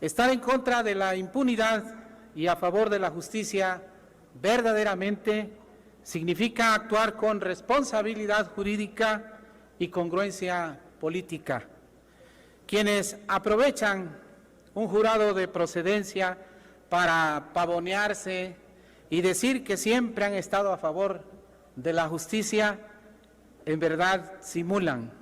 Estar en contra de la impunidad y a favor de la justicia verdaderamente significa actuar con responsabilidad jurídica y congruencia política. Quienes aprovechan un jurado de procedencia para pavonearse y decir que siempre han estado a favor de la justicia, en verdad simulan,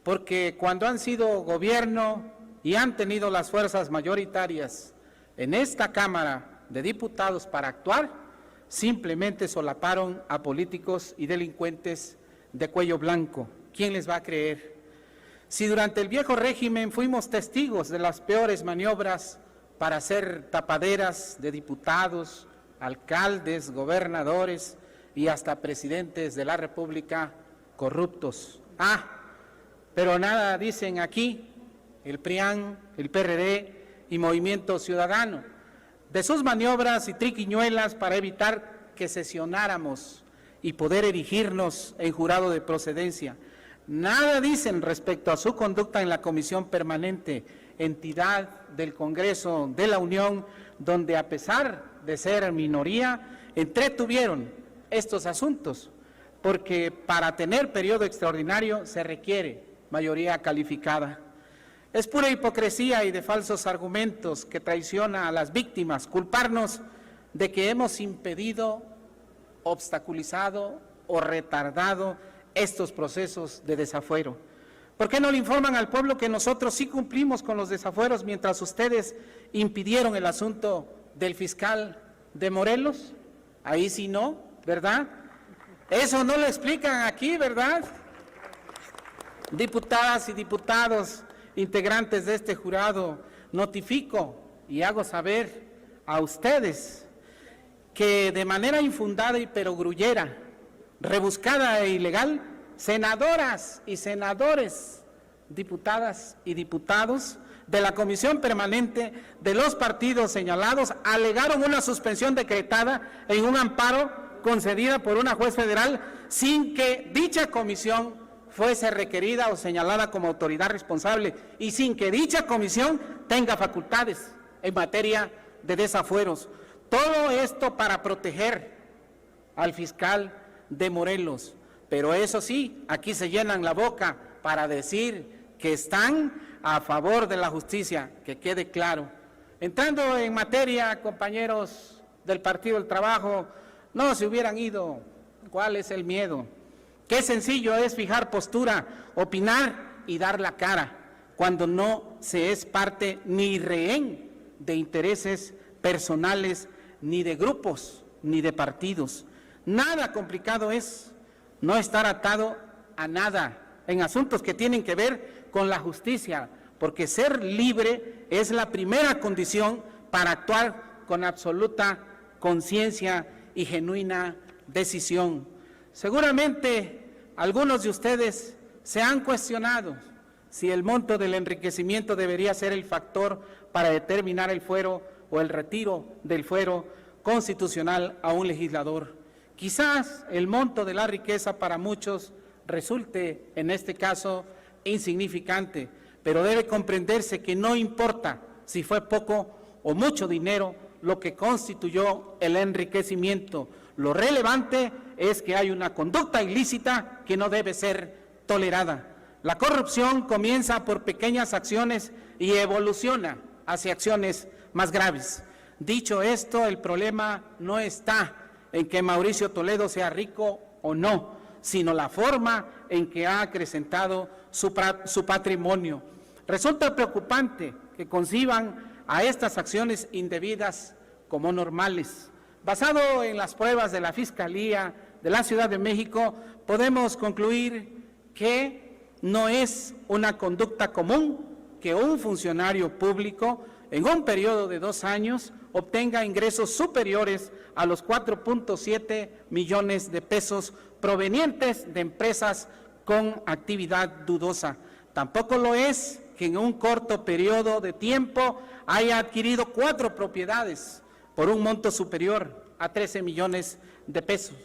porque cuando han sido gobierno y han tenido las fuerzas mayoritarias en esta Cámara de Diputados para actuar, simplemente solaparon a políticos y delincuentes de cuello blanco. ¿Quién les va a creer? Si durante el viejo régimen fuimos testigos de las peores maniobras para hacer tapaderas de diputados, alcaldes, gobernadores y hasta presidentes de la República corruptos. Pero nada dicen aquí el PRIAN, el PRD y Movimiento Ciudadano de sus maniobras y triquiñuelas para evitar que sesionáramos y poder erigirnos en jurado de procedencia. Nada dicen respecto a su conducta en la Comisión Permanente, entidad del Congreso de la Unión, donde a pesar de ser minoría, entretuvieron estos asuntos, porque para tener periodo extraordinario se requiere mayoría calificada. Es pura hipocresía y de falsos argumentos que traiciona a las víctimas culparnos de que hemos impedido, obstaculizado o retardado estos procesos de desafuero. ¿Por qué no le informan al pueblo que nosotros sí cumplimos con los desafueros mientras ustedes impidieron el asunto del fiscal de Morelos? Ahí sí no, ¿verdad? Eso no lo explican aquí, ¿verdad? Diputadas y diputados, integrantes de este jurado, notifico y hago saber a ustedes que de manera infundada y perogrullera, rebuscada e ilegal, senadoras y senadores, diputadas y diputados de la Comisión Permanente de los partidos señalados alegaron una suspensión decretada en un amparo concedida por una juez federal sin que dicha comisión fuese requerida o señalada como autoridad responsable y sin que dicha comisión tenga facultades en materia de desafueros. Todo esto para proteger al fiscal de Morelos, pero eso sí, aquí se llenan la boca para decir que están a favor de la justicia, que quede claro. Entrando en materia, compañeros del Partido del Trabajo, no se hubieran ido. ¿Cuál es el miedo? Qué sencillo es fijar postura, opinar y dar la cara, cuando no se es parte ni rehén de intereses personales, ni de grupos, ni de partidos. Nada complicado es no estar atado a nada en asuntos que tienen que ver con la justicia, porque ser libre es la primera condición para actuar con absoluta conciencia y genuina decisión. Seguramente algunos de ustedes se han cuestionado si el monto del enriquecimiento debería ser el factor para determinar el fuero o el retiro del fuero constitucional a un legislador. Quizás el monto de la riqueza para muchos resulte, en este caso, insignificante, pero debe comprenderse que no importa si fue poco o mucho dinero lo que constituyó el enriquecimiento. Lo relevante es que hay una conducta ilícita que no debe ser tolerada. La corrupción comienza por pequeñas acciones y evoluciona hacia acciones más graves. Dicho esto, el problema no está en que Mauricio Toledo sea rico o no, sino la forma en que ha acrecentado su patrimonio. Resulta preocupante que conciban a estas acciones indebidas como normales. Basado en las pruebas de la Fiscalía de la Ciudad de México, podemos concluir que no es una conducta común que un funcionario público en un periodo de 2 años obtenga ingresos superiores a los 4.7 millones de pesos provenientes de empresas con actividad dudosa. Tampoco lo es que en un corto periodo de tiempo haya adquirido 4 propiedades por un monto superior a 13 millones de pesos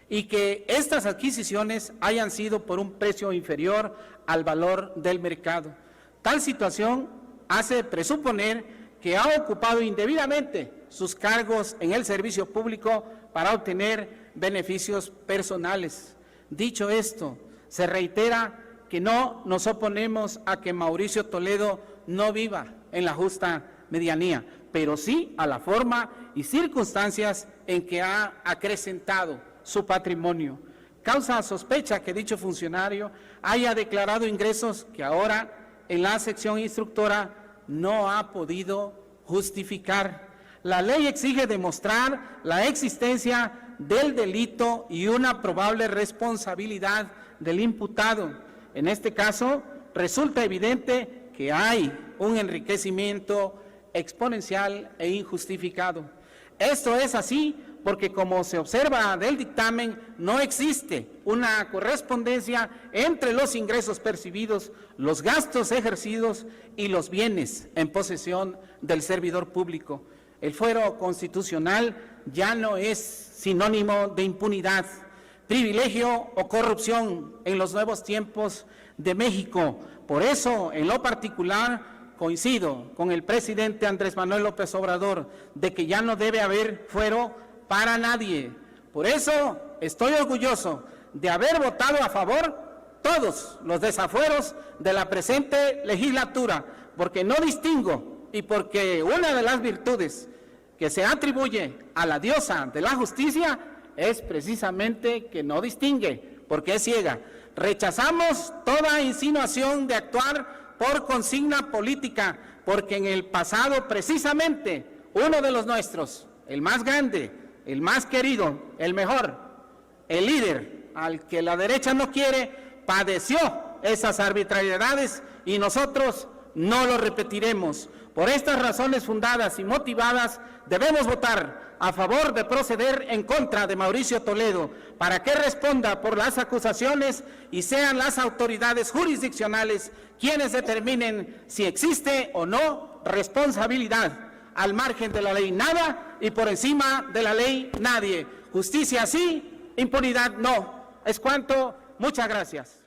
y que estas adquisiciones hayan sido por un precio inferior al valor del mercado. Tal situación hace presuponer que ha ocupado indebidamente sus cargos en el servicio público para obtener beneficios personales. Dicho esto, se reitera que no nos oponemos a que Mauricio Toledo no viva en la justa medianía, pero sí a la forma y circunstancias en que ha acrecentado su patrimonio. Causa sospecha que dicho funcionario haya declarado ingresos que ahora en la sección instructora no ha podido justificar. La ley exige demostrar la existencia del delito y una probable responsabilidad del imputado. En este caso, resulta evidente que hay un enriquecimiento exponencial e injustificado. Esto es así porque, como se observa del dictamen, no existe una correspondencia entre los ingresos percibidos, los gastos ejercidos y los bienes en posesión del servidor público. El fuero constitucional ya no es sinónimo de impunidad, privilegio o corrupción en los nuevos tiempos de México. Por eso, en lo particular, coincido con el presidente Andrés Manuel López Obrador de que ya no debe haber fuero para nadie. Por eso estoy orgulloso de haber votado a favor todos los desafueros de la presente legislatura, porque no distingo y porque una de las virtudes que se atribuye a la diosa de la justicia es precisamente que no distingue, porque es ciega. Rechazamos toda insinuación de actuar por consigna política, porque en el pasado precisamente uno de los nuestros, el más grande, el más querido, el mejor, el líder al que la derecha no quiere, padeció esas arbitrariedades y nosotros no lo repetiremos. Por estas razones fundadas y motivadas, debemos votar a favor de proceder en contra de Mauricio Toledo para que responda por las acusaciones y sean las autoridades jurisdiccionales quienes determinen si existe o no responsabilidad. Al margen de la ley nada y por encima de la ley nadie. Justicia sí, impunidad no. Es cuanto. Muchas gracias.